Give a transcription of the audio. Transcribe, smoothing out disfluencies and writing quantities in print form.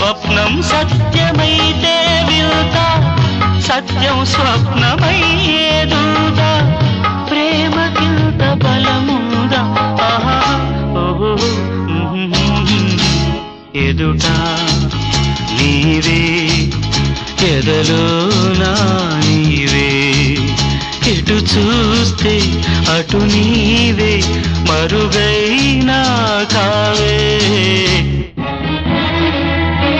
స్వప్నం సత్యమైతే వింత, సత్యం స్వప్నమయ్యేదూదా, ప్రేమకింత బలముందా, ఆహా ఓహో ఎదుట నీవే ఎదలోనా నీవే, ఎటు చూస్తే అటు నీవే, మరుగైనా కావే.